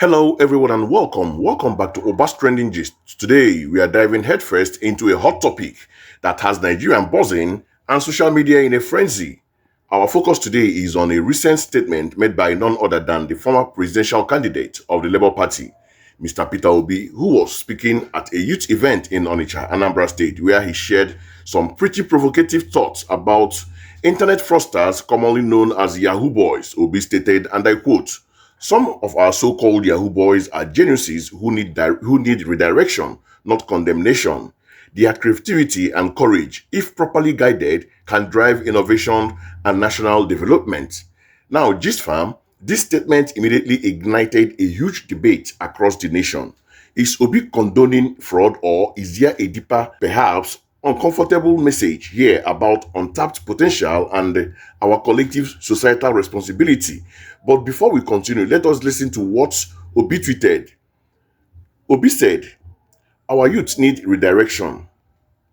Hello, everyone, and welcome. Welcome back to Oba's Trending Gist. Today, we are diving headfirst into a hot topic that has Nigerian buzzing and social media in a frenzy. Our focus today is on a recent statement made by none other than the former presidential candidate of the Labour Party, Mr. Peter Obi, who was speaking at a youth event in Onitsha, Anambra State, where he shared some pretty provocative thoughts about internet fraudsters, commonly known as Yahoo boys. Obi stated, and I quote, "Some of our so-called Yahoo boys are geniuses who need redirection, not condemnation. Their creativity and courage, if properly guided, can drive innovation and national development." Now, Gist fam, this statement immediately ignited a huge debate across the nation. Is Obi condoning fraud, or is there a deeper, perhaps uncomfortable message here about untapped potential and our collective societal responsibility? But before we continue, let us listen to what Obi tweeted. Obi said, "Our youth need redirection."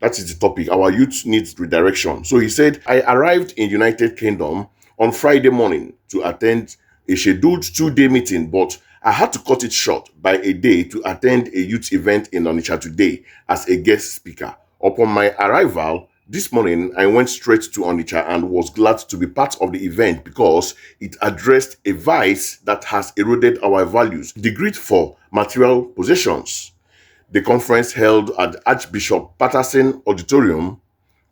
That is the topic. Our youth needs redirection. So he said, "I arrived in United Kingdom on Friday morning to attend a scheduled 2-day meeting, but I had to cut it short by a day to attend a youth event in Onitsha today as a guest speaker. Upon my arrival this morning, I went straight to Onitsha and was glad to be part of the event because it addressed a vice that has eroded our values, the greed for material possessions." The conference held at Archbishop Patterson Auditorium,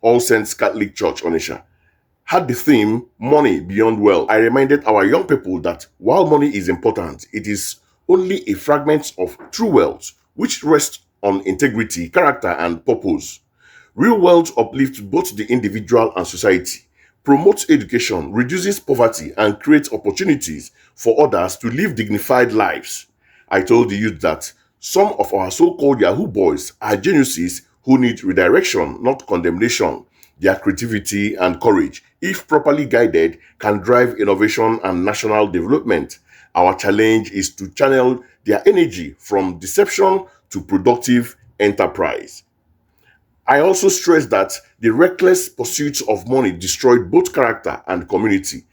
All Saints Catholic Church, Onitsha, had the theme "Money Beyond Wealth." I reminded our young people that while money is important, it is only a fragment of true wealth, which rests on integrity, character, and purpose. Real wealth uplifts both the individual and society, promotes education, reduces poverty, and creates opportunities for others to live dignified lives. I told the youth that some of our so-called Yahoo boys are geniuses who need redirection, not condemnation. Their creativity and courage, if properly guided, can drive innovation and national development. Our challenge is to channel their energy from deception to productive enterprise. I also stress that the reckless pursuit of money destroyed both character and community.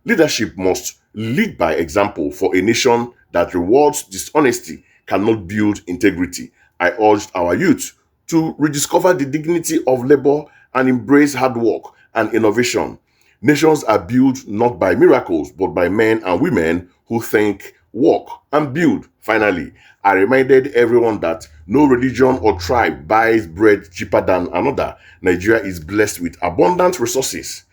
Leadership must lead by example, for a nation that rewards dishonesty cannot build integrity. I urged our youth to rediscover the dignity of labor and embrace hard work and innovation. Nations are built not by miracles, but by men and women who think, work, and build. Finally, I reminded everyone that no religion or tribe buys bread cheaper than another. Nigeria is blessed with abundant resources.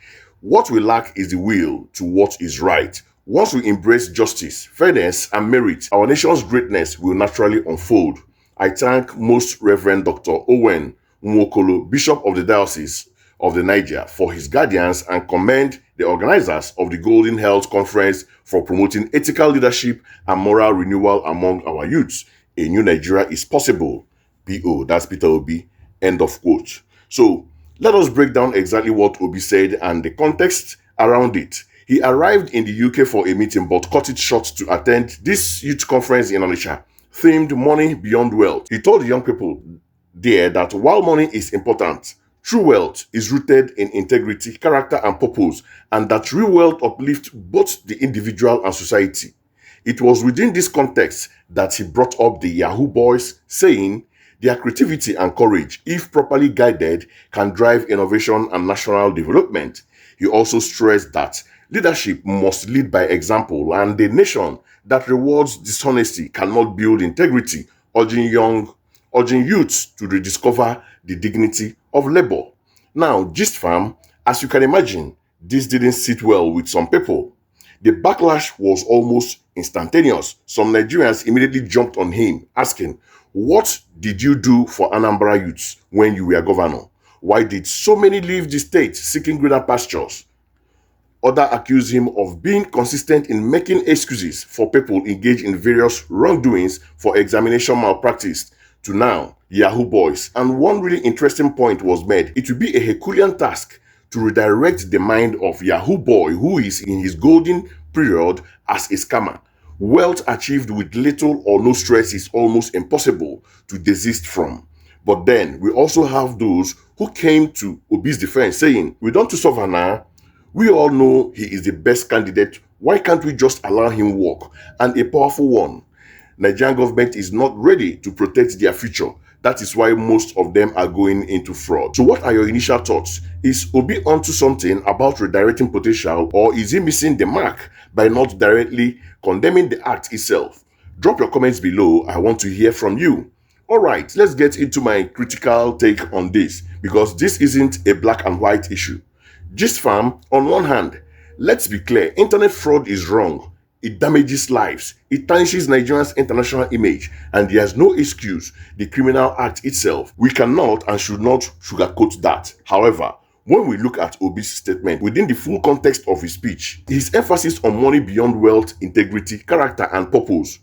What we lack is the will to what is right. Once we embrace justice, fairness, and merit, our nation's greatness will naturally unfold. I thank Most Reverend Dr. Owen Nwokolo, Bishop of the Diocese of the Niger, for his guidance, and commend the organizers of the Golden Health Conference for promoting ethical leadership and moral renewal among our youths. A new Nigeria is possible. P.O. That's Peter Obi. End of quote. So let us break down exactly what Obi said and the context around it. He arrived in the UK for a meeting but cut it short to attend this youth conference in Onitsha, themed "Money Beyond Wealth." He told the young people there that while money is important, true wealth is rooted in integrity, character, and purpose, and that real wealth uplifts both the individual and society. It was within this context that he brought up the Yahoo boys, saying, "Their creativity and courage, if properly guided, can drive innovation and national development." He also stressed that leadership must lead by example, and a nation that rewards dishonesty cannot build integrity, urging youths to rediscover the dignity of labor. Now, Gist fam, as you can imagine, this didn't sit well with some people. The backlash was almost instantaneous. Some Nigerians immediately jumped on him, asking, "What did you do for Anambra youths when you were governor? Why did so many leave the state seeking greener pastures?" Others accused him of being consistent in making excuses for people engaged in various wrongdoings, for examination malpractice to now Yahoo boys. And one really interesting point was made. It will be a Herculean task to redirect the mind of Yahoo boy who is in his golden period as a scammer. Wealth achieved with little or no stress is almost impossible to desist from. But then we also have those who came to Obi's defense saying, "We don't to suffer now. We all know he is the best candidate. Why can't we just allow him work?" And a powerful one. Nigerian government is not ready to protect their future. That is why most of them are going into fraud. So what are your initial thoughts? Is Obi onto something about redirecting potential, or is he missing the mark by not directly condemning the act itself? Drop your comments below. I want to hear from you. Alright, let's get into my critical take on this, because this isn't a black and white issue. Gist fam, on one hand, let's be clear, internet fraud is wrong. It damages lives, it tarnishes Nigeria's international image, and there's no excuse. The criminal act itself, we cannot and should not sugarcoat that. However, when we look at Obi's statement within the full context of his speech, his emphasis on money beyond wealth, integrity, character, and purpose,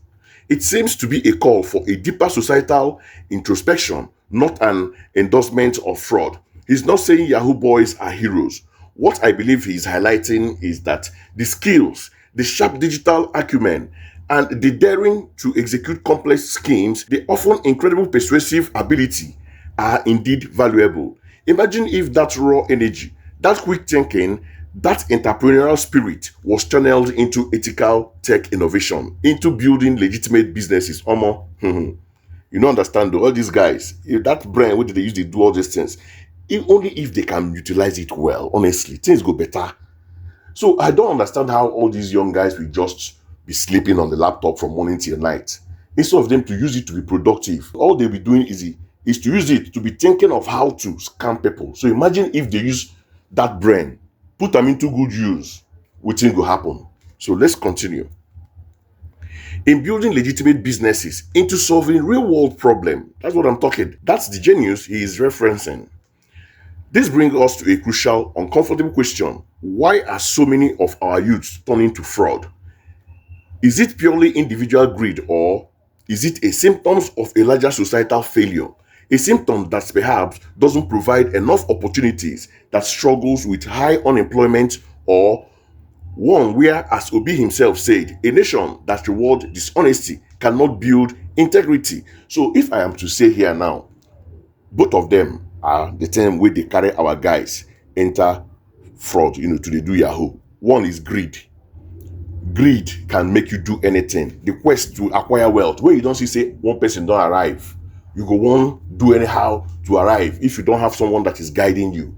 it seems to be a call for a deeper societal introspection, not an endorsement of fraud. He's not saying Yahoo boys are heroes. What I believe he's highlighting is that the skills, the sharp digital acumen, and the daring to execute complex schemes, the often incredible persuasive ability are indeed valuable. Imagine if that raw energy, that quick thinking, that entrepreneurial spirit was channeled into ethical tech innovation, into building legitimate businesses. You don't understand though, all these guys, if that brain, what they use to do all these things, only if they can utilize it well, honestly, things go better. So I don't understand how all these young guys will just be sleeping on the laptop from morning till night. Instead of them to use it to be productive, all they'll be doing is to use it to be thinking of how to scam people. So imagine if they use that brain, put them into good use, what thing will happen. So let's continue. In building legitimate businesses into solving real world problems, that's what I'm talking. That's the genius he is referencing. This brings us to a crucial, uncomfortable question. Why are so many of our youths turning to fraud? Is it purely individual greed, or is it a symptom of a larger societal failure? A symptom that perhaps doesn't provide enough opportunities, that struggles with high unemployment, or one where, as Obi himself said, a nation that rewards dishonesty cannot build integrity. So if I am to say here now, both of them are the same way they carry our guys enter fraud, to the do Yahoo. One is greed. Greed can make you do anything. The quest to acquire wealth, when you don't see say one person don't arrive, you go won't do anyhow to arrive if you don't have someone that is guiding you.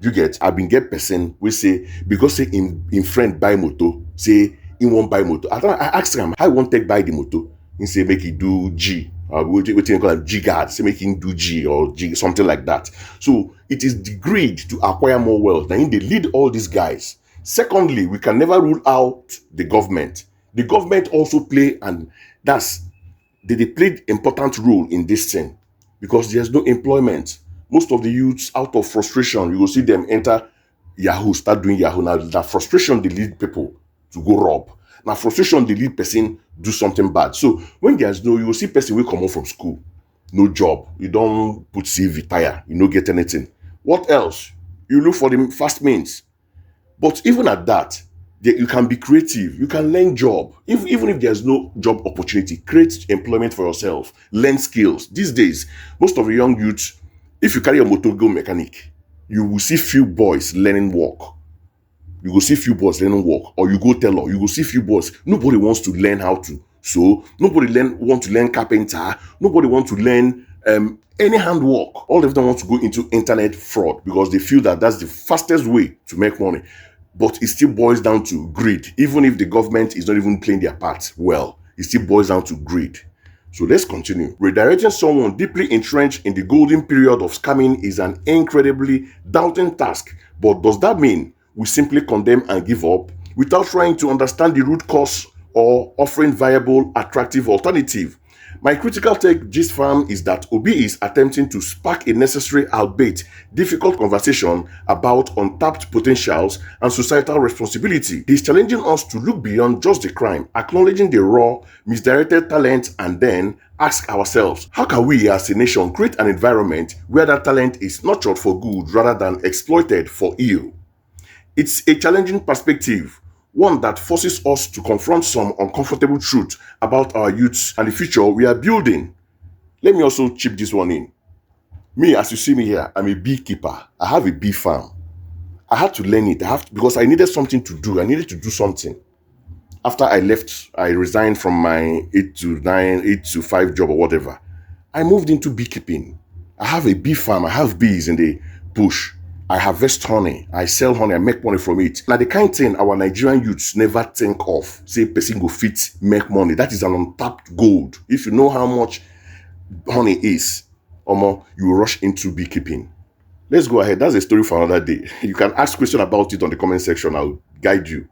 You get, I've been get person we say, because say in friend buy moto, say in won't buy moto. I ask him how you want take buy the moto. He say make it do G. We call it G guard, say make him do G or G, something like that. So it is the greed to acquire more wealth. And they lead all these guys. Secondly, we can never rule out the government. The government also play, and they played important role in this thing, because there's no employment. Most of the youths, out of frustration, you will see them enter Yahoo, start doing Yahoo. Now that frustration, they lead people to go rob. Now frustration, they lead person do something bad. So when there's you will see person will come out from school, no job, you don't put CV tire, you don't get anything. What else? You look for the fast means. But even at that, you can be creative, you can learn job. Even if there's no job opportunity, create employment for yourself, learn skills. These days, most of the young youths, if you carry a motor go mechanic, you will see few boys learning work. You will see few boys learning work, or you go tailor, you will see few boys. Nobody wants to learn how to sew. Nobody want to learn carpenter. Nobody want to learn any handwork. All of them want to go into internet fraud because they feel that that's the fastest way to make money. But it still boils down to greed. Even if the government is not even playing their part well, it still boils down to greed. So let's continue. Redirecting someone deeply entrenched in the golden period of scamming is an incredibly daunting task. But does that mean we simply condemn and give up without trying to understand the root cause or offering viable, attractive alternative? My critical take, gist fam, is that Obi is attempting to spark a necessary, albeit difficult conversation about untapped potentials and societal responsibility. He's challenging us to look beyond just the crime, acknowledging the raw, misdirected talent, and then ask ourselves, how can we as a nation create an environment where that talent is nurtured for good rather than exploited for ill? It's a challenging perspective, one that forces us to confront some uncomfortable truths about our youths and the future we are building. Let me also chip this one in. Me, as you see me here, I'm a beekeeper. I have a bee farm. I had to learn it. Because I needed something to do. I needed to do something. After I left, I resigned from my 8 to 9, 8 to 5 job or whatever. I moved into beekeeping. I have a bee farm. I have bees in the bush. I harvest honey. I sell honey. I make money from it. Now, the kind thing our Nigerian youths never think of, say, person go fit, make money. That is an untapped gold. If you know how much honey is, Omo, you rush into beekeeping. Let's go ahead. That's a story for another day. You can ask questions about it on the comment section. I'll guide you.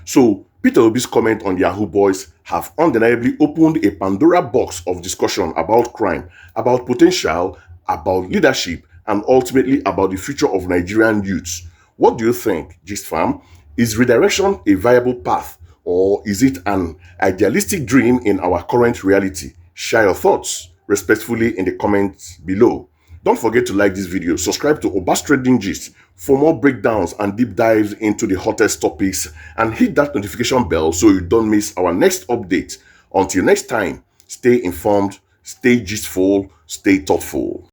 So, Peter Obi's comment on Yahoo Boys have undeniably opened a Pandora box of discussion about crime, about potential, about leadership, and ultimately about the future of Nigerian youths. What do you think, Gist Fam? Is redirection a viable path, or is it an idealistic dream in our current reality? Share your thoughts respectfully in the comments below. Don't forget to like this video, subscribe to Obas Trading Gist for more breakdowns and deep dives into the hottest topics, and hit that notification bell so you don't miss our next update. Until next time, stay informed, stay gistful, stay thoughtful.